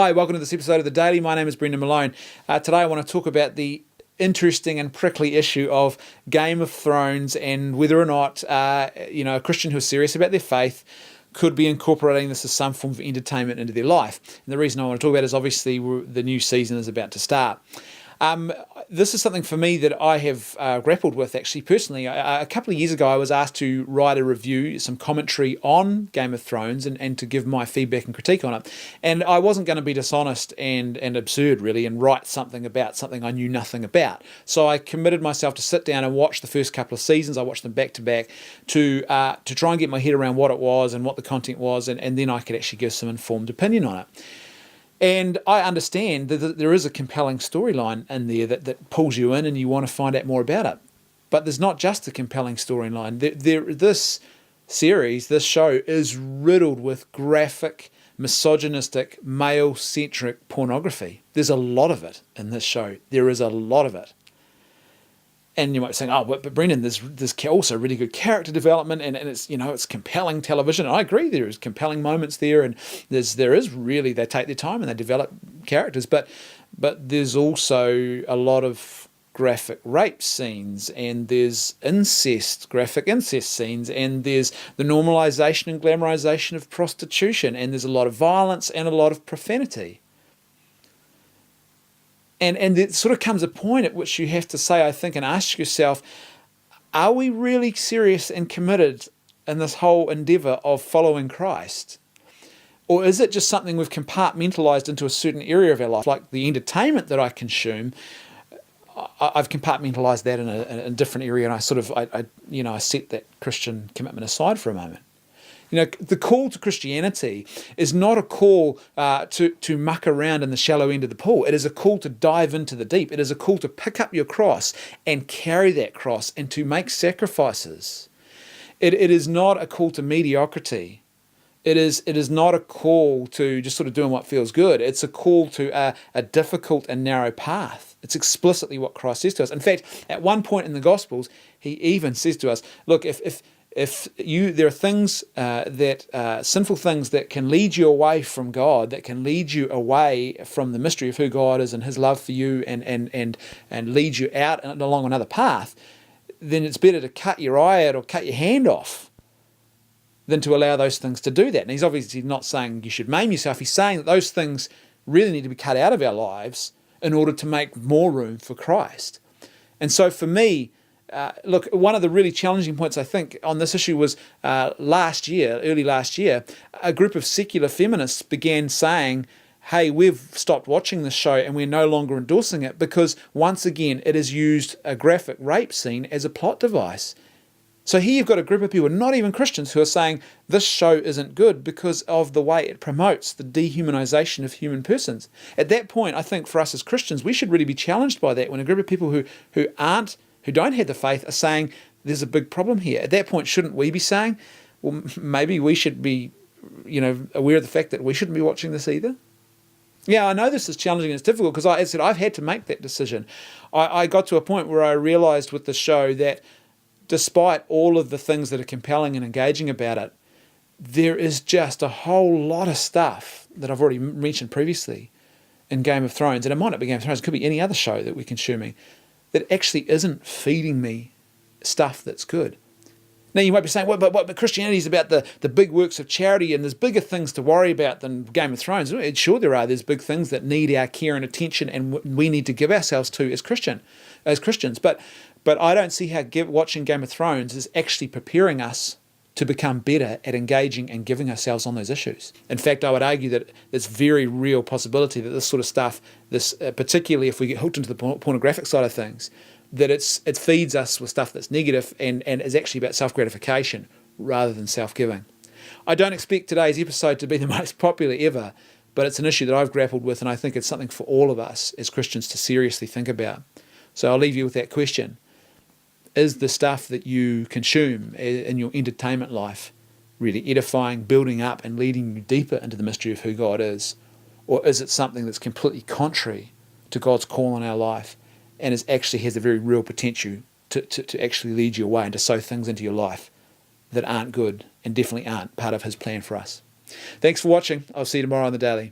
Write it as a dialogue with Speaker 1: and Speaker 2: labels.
Speaker 1: Hi, welcome to this episode of The Daily. My name is Brendan Malone. Today I want to talk about the interesting and prickly issue of Game of Thrones and whether or not a Christian who is serious about their faith could be incorporating this as some form of entertainment into their life. And the reason I want to talk about it is obviously the new season is about to start. This is something for me that I have grappled with actually personally. A couple of years ago I was asked to write a review, some commentary on Game of Thrones and to give my feedback and critique on it. And I wasn't going to be dishonest and absurd really and write something about something I knew nothing about. So I committed myself to sit down and watch the first couple of seasons. I watched them back to back to try and get my head around what it was and what the content was, and then I could actually give some informed opinion on it. And I understand that there is a compelling storyline in there that pulls you in and you want to find out more about it. But there's not just a compelling storyline. This series, this show, is riddled with graphic, misogynistic, male-centric pornography. There's a lot of it in this show. There is a lot of it. And you might be saying, oh, but Brendan, there's also really good character development and it's compelling television. And I agree, there is compelling moments there, and there is really, they take their time and they develop characters, but there's also a lot of graphic rape scenes, and there's graphic incest scenes, and there's the normalization and glamorization of prostitution, and there's a lot of violence and a lot of profanity. And it sort of comes a point at which you have to say, I think, and ask yourself, are we really serious and committed in this whole endeavor of following Christ? Or is it just something we've compartmentalized into a certain area of our life? Like the entertainment that I consume, I've compartmentalized that in a different area, and I set that Christian commitment aside for a moment. The call to Christianity is not a call to muck around in the shallow end of the pool. It is a call to dive into the deep. It is a call to pick up your cross and carry that cross and to make sacrifices. It is not a call to mediocrity. It is not a call to just sort of doing what feels good. It's a call to a difficult and narrow path. It's explicitly what Christ says to us. In fact, at one point in the Gospels, he even says to us, look, if there are things sinful things that can lead you away from God, that can lead you away from the mystery of who God is and His love for you, and lead you out along another path, then it's better to cut your eye out or cut your hand off than to allow those things to do that. And he's obviously not saying you should maim yourself. He's saying that those things really need to be cut out of our lives in order to make more room for Christ. And so for me, look, one of the really challenging points, I think, on this issue was early last year, a group of secular feminists began saying, hey, we've stopped watching this show and we're no longer endorsing it because, once again, it has used a graphic rape scene as a plot device. So here you've got a group of people, not even Christians, who are saying this show isn't good because of the way it promotes the dehumanization of human persons. At that point, I think for us as Christians, we should really be challenged by that when a group of people who don't have the faith are saying there's a big problem here. At that point, shouldn't we be saying, well, maybe we should be, aware of the fact that we shouldn't be watching this either? Yeah, I know this is challenging and it's difficult because I've had to make that decision. I got to a point where I realized with the show that despite all of the things that are compelling and engaging about it, there is just a whole lot of stuff that I've already mentioned previously in Game of Thrones, and it might not be Game of Thrones, it could be any other show that we're consuming, that actually isn't feeding me stuff that's good. Now you might be saying, well, but Christianity is about the big works of charity and there's bigger things to worry about than Game of Thrones. Sure there are. There's big things that need our care and attention and we need to give ourselves to as Christians. But I don't see how watching Game of Thrones is actually preparing us to become better at engaging and giving ourselves on those issues. In fact, I would argue that there's very real possibility that this sort of stuff, particularly if we get hooked into the pornographic side of things, that it feeds us with stuff that's negative and is actually about self-gratification rather than self-giving. I don't expect today's episode to be the most popular ever, but it's an issue that I've grappled with, and I think it's something for all of us as Christians to seriously think about. So I'll leave you with that question. Is the stuff that you consume in your entertainment life really edifying, building up, and leading you deeper into the mystery of who God is? Or is it something that's completely contrary to God's call on our life and actually has a very real potential to actually lead you away and to sow things into your life that aren't good and definitely aren't part of His plan for us? Thanks for watching. I'll see you tomorrow on The Daily.